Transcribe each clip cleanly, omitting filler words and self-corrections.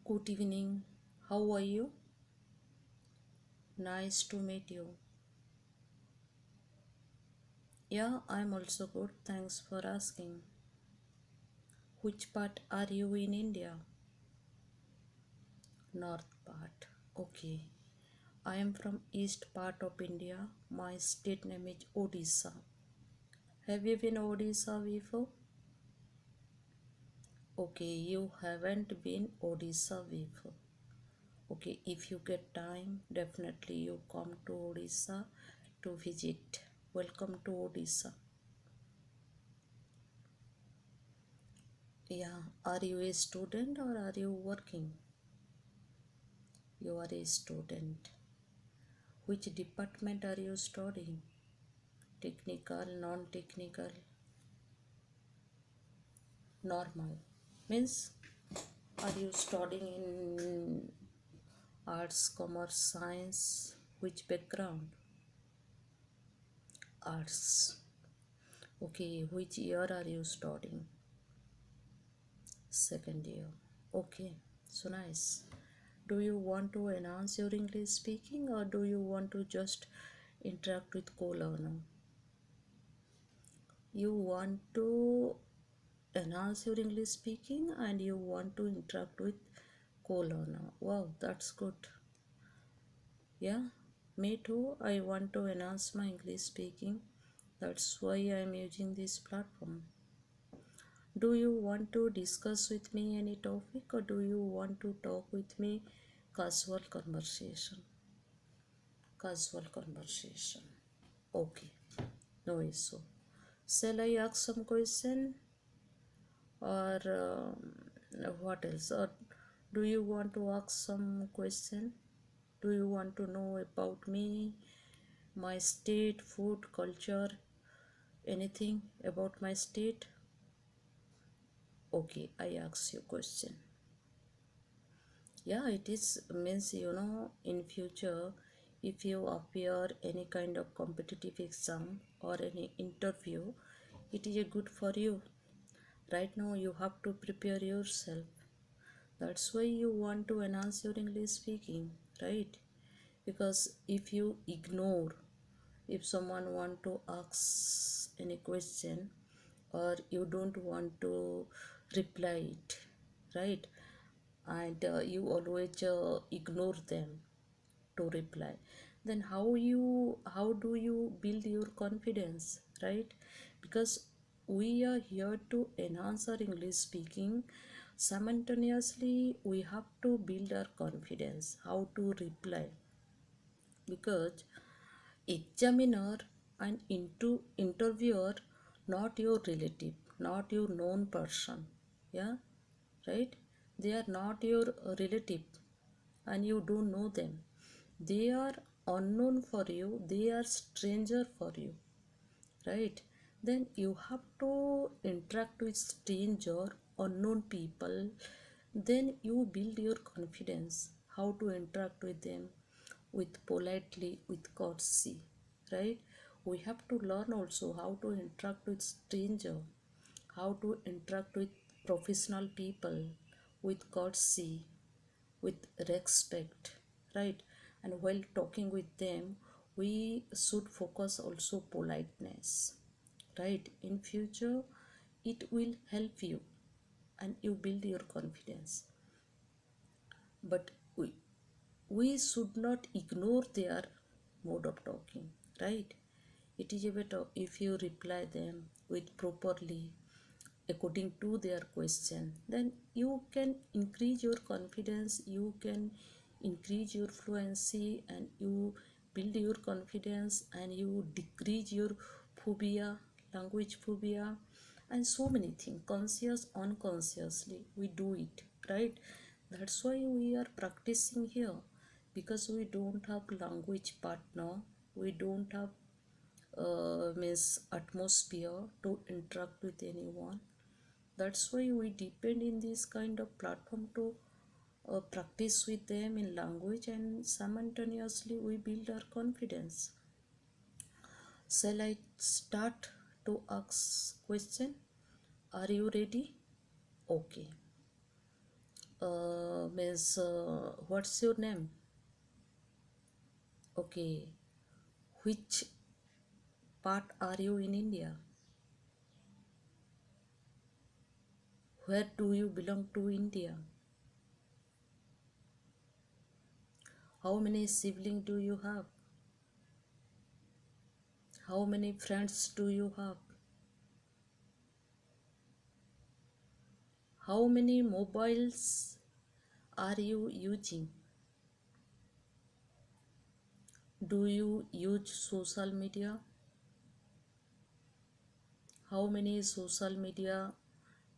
Good evening. How are you? Nice to meet you. Yeah, I'm also good. Thanks for asking. Which part are you in India? North part. Okay. I am from east part of India. My state name is Odisha. Have you been Odisha before? Okay, you haven't been Odisha before. Okay, if you get time, definitely you come to Odisha to visit. Welcome to Odisha. Yeah, are you a student or are you working? You are a student. Which department are you studying? Technical, non technical, normal. Means, are you studying in arts, commerce, science? Which background? Arts. Okay, which year are you studying? Second year. Okay, so nice. Do you want to enhance your English speaking or do you want to just interact with co-learner? You want to enhance your English speaking and you want to interact with co-learner. Wow, that's good. Yeah, me too. I want to enhance my English speaking. That's why I'm using this platform. Do you want to discuss with me any topic or do you want to talk with me casual conversation? Casual conversation. Okay, no issue. Shall I ask some question or what else? Or do you want to ask some question? Do you want to know about me, my state, food, culture, anything about my state? Okay, I ask you question. Yeah, it is means in future if you appear any kind of competitive exam or any interview, it is a good for you. Right now you have to prepare yourself. That's why you want to enhance your English speaking, right? Because if you ignore, if someone want to ask any question or you don't want to reply it, right? And you always ignore them to reply, then how do you build your confidence, right? Because we are here to enhance our English speaking. Simultaneously we have to build our confidence how to reply, because examiner and interviewer not your relative, not your known person. Yeah, right? They are not your relative and you don't know them. They are unknown for you, they are stranger for you, right? Then you have to interact with stranger, unknown people. Then you build your confidence how to interact with them, with politely, with courtesy, right? We have to learn also how to interact with stranger, how to interact with professional people, with courtesy, with respect, right? And while talking with them, we should focus also politeness, right? In future, it will help you and you build your confidence. But we should not ignore their mode of talking, right? It is better if you reply them with properly according to their question, then you can increase your confidence, you can increase your fluency, and you build your confidence and you decrease your phobia, language phobia, and so many things, conscious unconsciously we do it, right? That's why we are practicing here, because we don't have language partner, we don't have means atmosphere to interact with anyone. That's why we depend in this kind of platform to practice with them in language, and simultaneously we build our confidence. Shall I start to ask question? Are you ready? Okay. means what's your name? Okay. Which part are you in India? Where do you belong to India? How many siblings do you have? How many friends do you have? How many mobiles are you using? Do you use social media? How many social media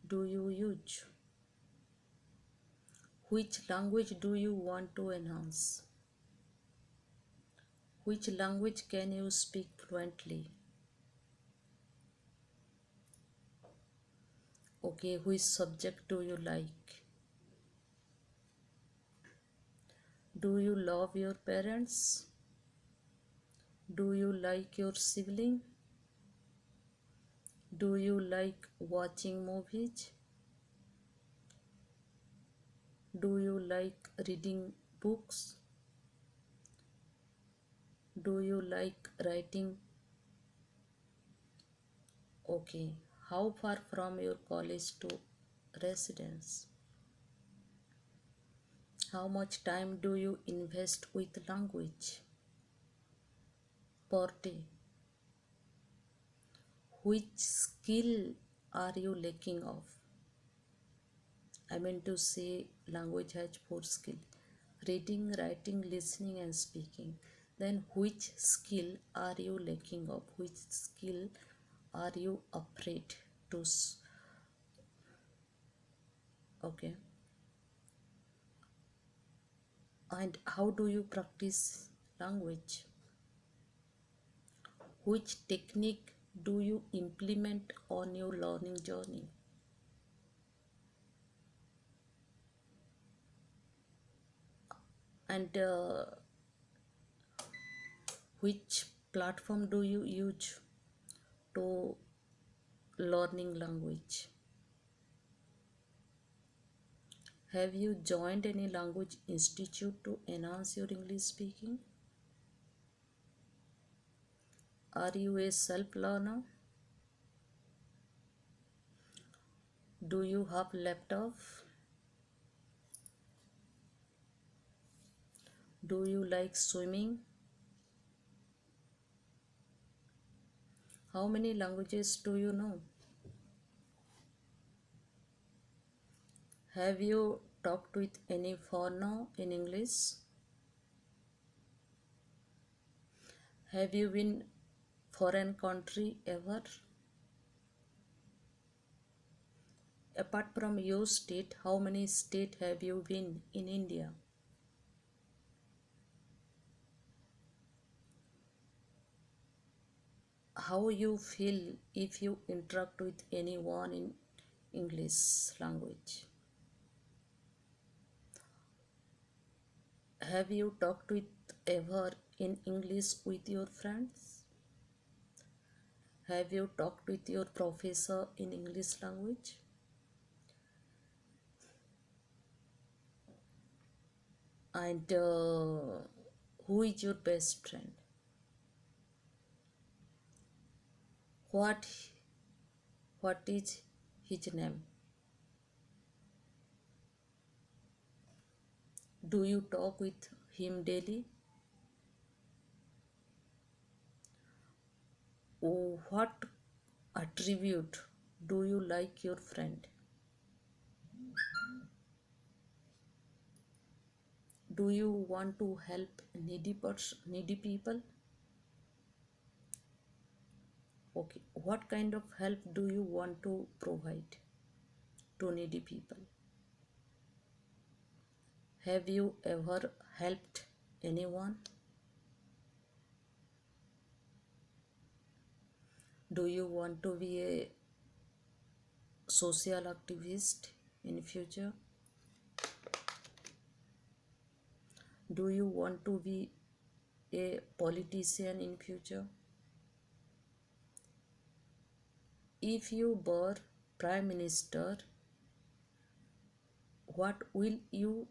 do you use? Which language do you want to enhance? Which language can you speak fluently? Okay, which subject do you like? Do you love your parents? Do you like your sibling? Do you like watching movies? Do you like reading books? Do you like writing? Okay, how far from your college to residence? How much time do you invest with language per day? Which skill are you lacking of? I mean to say, language has four skills: reading, writing, listening, and speaking. Then, which skill are you lacking of? Which skill are you afraid to? Okay, and how do you practice language? Which technique do you implement on your learning journey? And which platform do you use to learning language? Have you joined any language institute to enhance your English speaking? Are you a self learner? Do you have laptop? Do you like swimming? How many languages do you know? Have you talked with any foreigner in English? Have you been foreign country ever? Apart from your state, how many states have you been in India? How you feel if you interact with anyone in English language? Have you talked with ever in English with your friends? Have you talked with your professor in English language? And who is your best friend? What what is his name? Do you talk with him daily? Oh, what attribute do you like your friend? Do you want to help needy people? Okay, what kind of help do you want to provide to needy people? Have you ever helped anyone? Do you want to be a social activist in future? Do you want to be a politician in future? If you were prime minister, what will you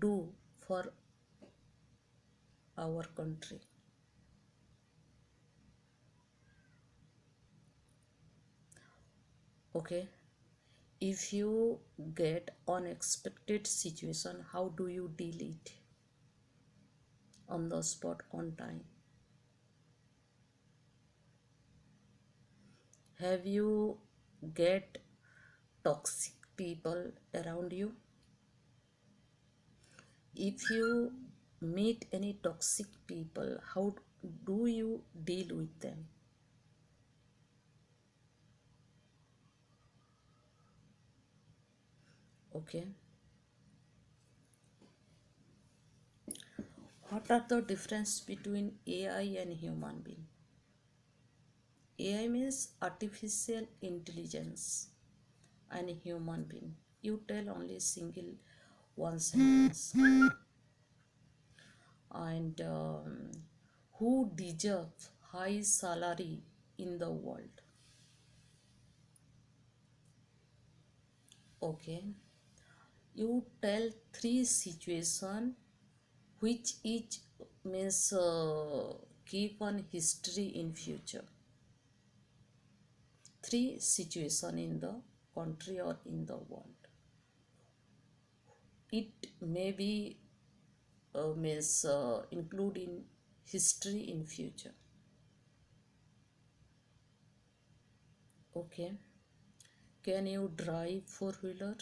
do for our country? Okay, if you get unexpected situation, how do you deal it on the spot, on time? Have you get toxic people around you? If you meet any toxic people, how do you deal with them? Okay, what are the difference between AI and human being? AI means artificial intelligence, and human being. You tell only single one sentence. And who deserve high salary in the world? Okay, you tell three situation which each means keep on history in future. Three situation in the country or in the world. It may be means include in history in future. Okay, can you drive four wheeler?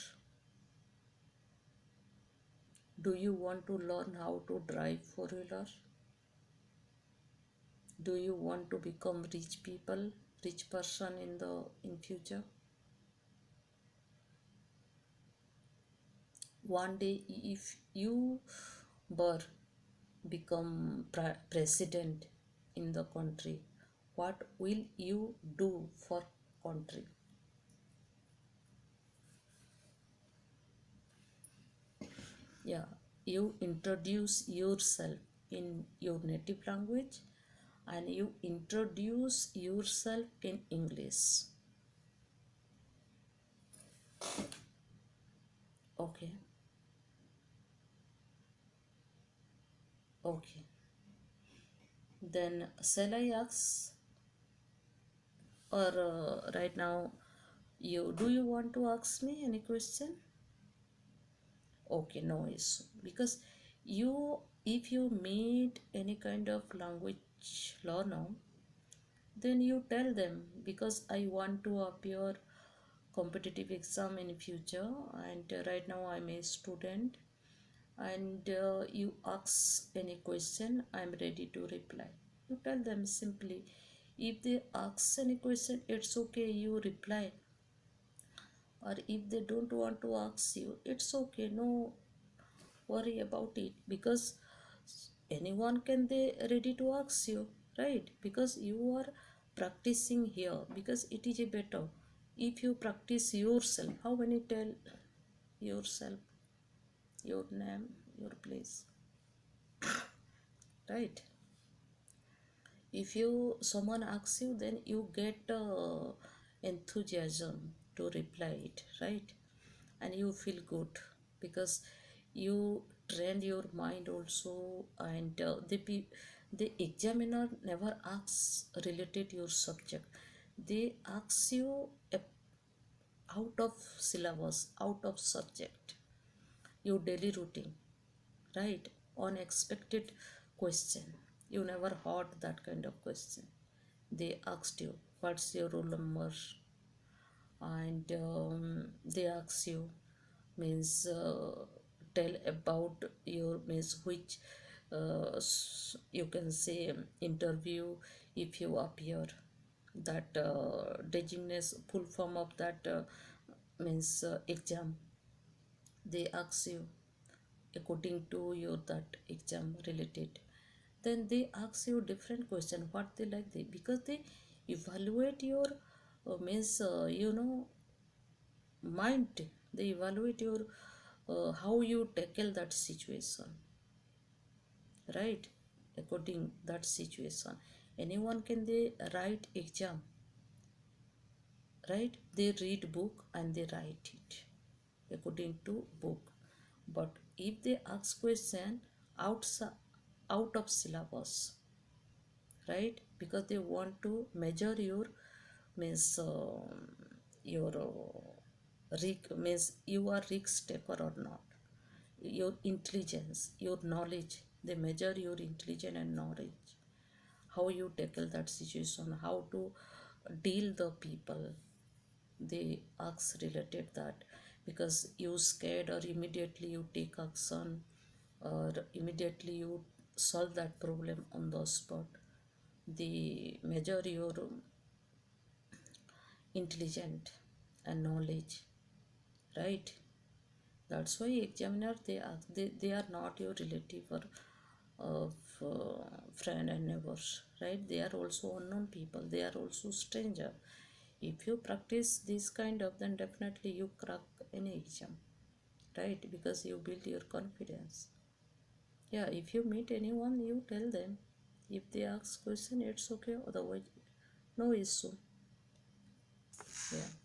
Do you want to learn how to drive four wheeler? Do you want to become rich people, rich person in future? One day, if you were become president in the country, what will you do for country? Yeah, you introduce yourself in your native language and you introduce yourself in English. Okay, okay. Then shall I ask, or right now, you want to ask me any question? Okay, no issue. Because you, if you meet any kind of language learner, then you tell them, because I want to appear competitive exam in future, and right now I'm a student, and you ask any question, I'm ready to reply. You tell them simply. If they ask any question, it's okay, you reply. Or if they don't want to ask you, it's okay, no worry about it, because anyone can they ready to ask you, right? Because you are practicing here, because it is a better if you practice yourself. How many tell yourself, your name, your place, right? If you someone asks you, then you get enthusiasm to reply it, right? And you feel good, because you trained your mind also. And the examiner never asks related your subject, they ask you out of syllabus, out of subject, your daily routine, right? Unexpected question, you never heard that kind of question. They asked you what's your roll number, and they ask you means tell about your means which you can say interview, if you appear that designate full form of that means exam, they ask you according to your that exam related. Then they ask you different question what they like, they because they evaluate your means mind, they evaluate your how you tackle that situation, right? According that situation, anyone can they write exam, right? They read book and they write it according to book. But if they ask question outside, out of syllabus, right, because they want to measure your means your means you are risk taker or not, your intelligence, your knowledge. They measure your intelligence and knowledge, how you tackle that situation, how to deal the people. They ask related that, because you scared or immediately you take action, or immediately you solve that problem on the spot. They measure your intelligence and knowledge, right? That's why examiner, they ask, they are not your relative or of friend and neighbors, right? They are also unknown people, they are also stranger. If you practice this kind of, then definitely you crack any exam, right? Because you build your confidence. Yeah, if you meet anyone, you tell them. If they ask question, it's okay, otherwise no issue. Yeah.